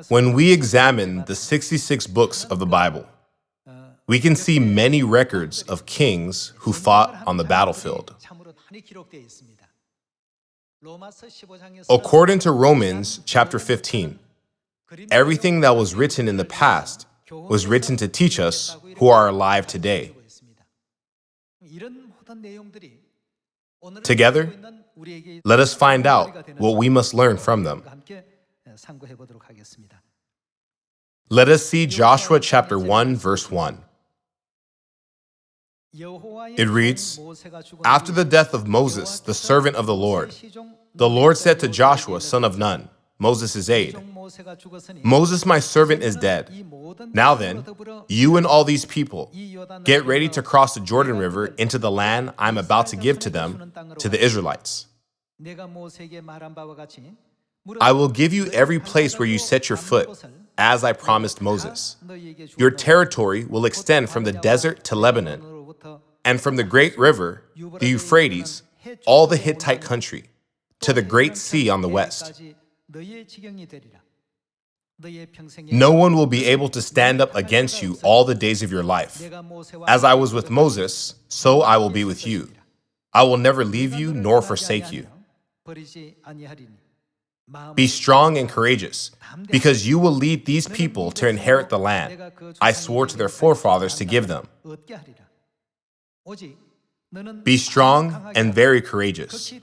When we examine the 66 books of the Bible, we can see many records of kings who fought on the battlefield. According to Romans chapter 15, everything that was written in the past was written to teach us who are alive today. Together, let us find out what we must learn from them. Let us see Joshua chapter 1, verse 1. It reads, "After the death of Moses, the servant of the Lord said to Joshua, son of Nun, Moses' aide, 'Moses, my servant, is dead. Now then, you and all these people, get ready to cross the Jordan River into the land I'm about to give to them, to the Israelites. I will give you every place where you set your foot, as I promised Moses. Your territory will extend from the desert to Lebanon, and from the great river, the Euphrates, all the Hittite country, to the great sea on the west. No one will be able to stand up against you all the days of your life. As I was with Moses, so I will be with you. I will never leave you nor forsake you. Be strong and courageous, because you will lead these people to inherit the land I swore to their forefathers to give them. Be strong and very courageous.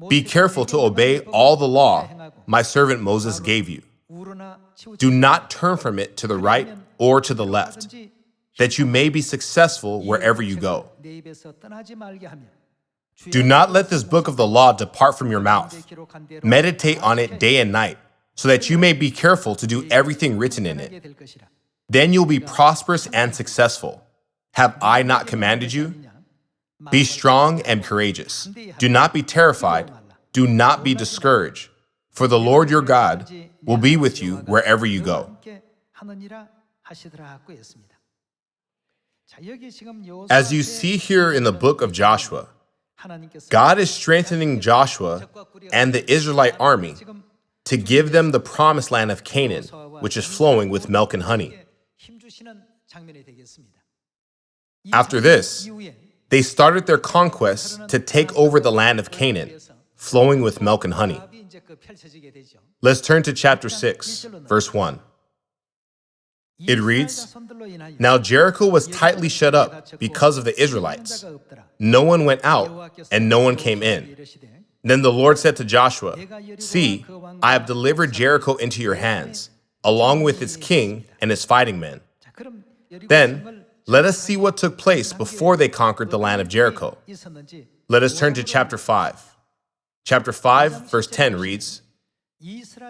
Be careful to obey all the law my servant Moses gave you. Do not turn from it to the right or to the left, that you may be successful wherever you go. Do not let this book of the law depart from your mouth. Meditate on it day and night, so that you may be careful to do everything written in it. Then you'll be prosperous and successful. Have I not commanded you? Be strong and courageous. Do not be terrified. Do not be discouraged. For the Lord your God will be with you wherever you go." As you see here in the book of Joshua, God is strengthening Joshua and the Israelite army to give them the promised land of Canaan, which is flowing with milk and honey. After this, they started their conquest to take over the land of Canaan, flowing with milk and honey. Let's turn to chapter 6, verse 1. It reads, "Now Jericho was tightly shut up because of the Israelites. No one went out, and no one came in. Then the Lord said to Joshua, 'See, I have delivered Jericho into your hands, along with its king and its fighting men.' Then, let us see what took place before they conquered the land of Jericho. Let us turn to chapter 5. Chapter 5, verse 10 reads,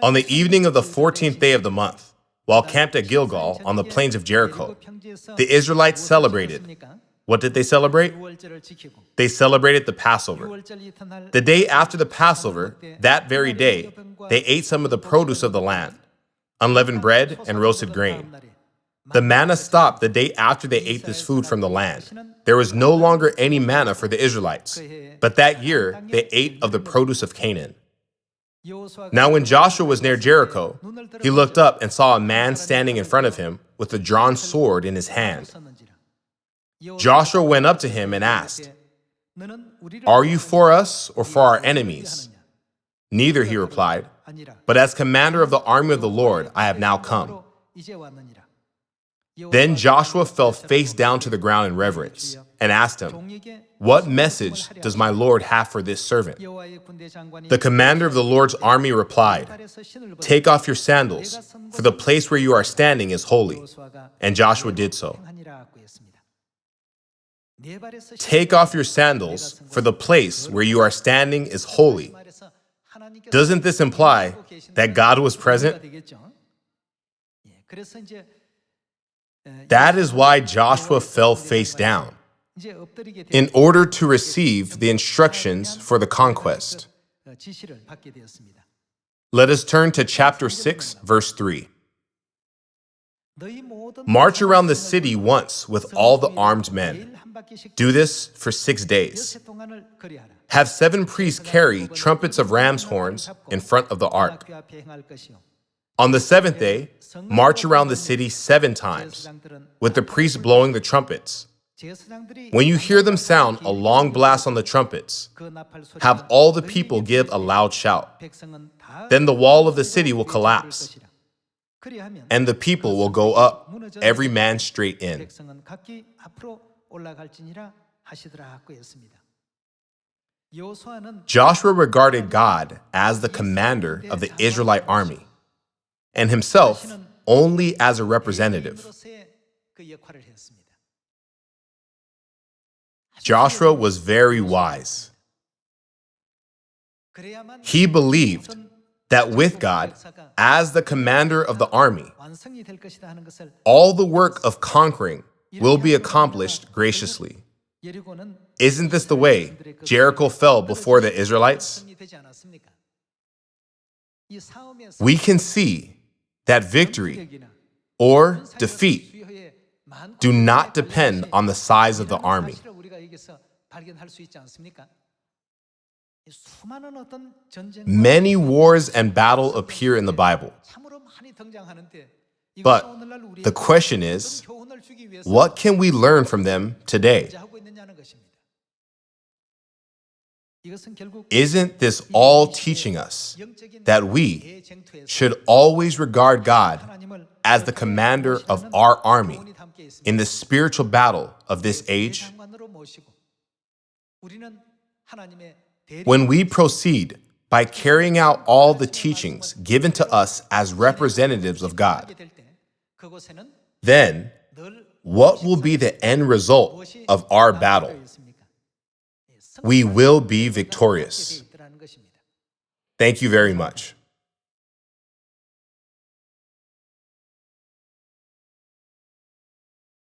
"On the evening of the 14th day of the month, while camped at Gilgal on the plains of Jericho, the Israelites celebrated." What did they celebrate? They celebrated the Passover. The day after the Passover, that very day, they ate some of the produce of the land, unleavened bread and roasted grain. The manna stopped the day after they ate this food from the land. There was no longer any manna for the Israelites, but that year they ate of the produce of Canaan. Now when Joshua was near Jericho, he looked up and saw a man standing in front of him with a drawn sword in his hand. Joshua went up to him and asked, "Are you for us or for our enemies?" "Neither," he replied, "but as commander of the army of the Lord, I have now come." Then Joshua fell face down to the ground in reverence and asked him, "What message does my Lord have for this servant?" The commander of the Lord's army replied, "Take off your sandals, for the place where you are standing is holy." And Joshua did so. Take off your sandals, for the place where you are standing is holy. Doesn't this imply that God was present? That is why Joshua fell face down, in order to receive the instructions for the conquest. Let us turn to chapter 6, verse 3. "March around the city once with all the armed men. Do this for 6 days. Have 7 priests carry trumpets of ram's horns in front of the ark. On the 7th day, march around the city 7 times, with the priests blowing the trumpets. When you hear them sound a long blast on the trumpets, have all the people give a loud shout. Then the wall of the city will collapse, and the people will go up, every man straight in. Joshua regarded God as the commander of the Israelite army, and himself only as a representative. Joshua was very wise. He believed that with God as the commander of the army, all the work of conquering will be accomplished graciously. Isn't this the way Jericho fell before the Israelites? We can see that victory or defeat do not depend on the size of the army. Many wars and battles appear in the Bible. But the question is, what can we learn from them today? Isn't this all teaching us that we should always regard God as the commander of our army in the spiritual battle of this age? When we proceed by carrying out all the teachings given to us as representatives of God, then what will be the end result of our battle? We will be victorious. Thank you very much.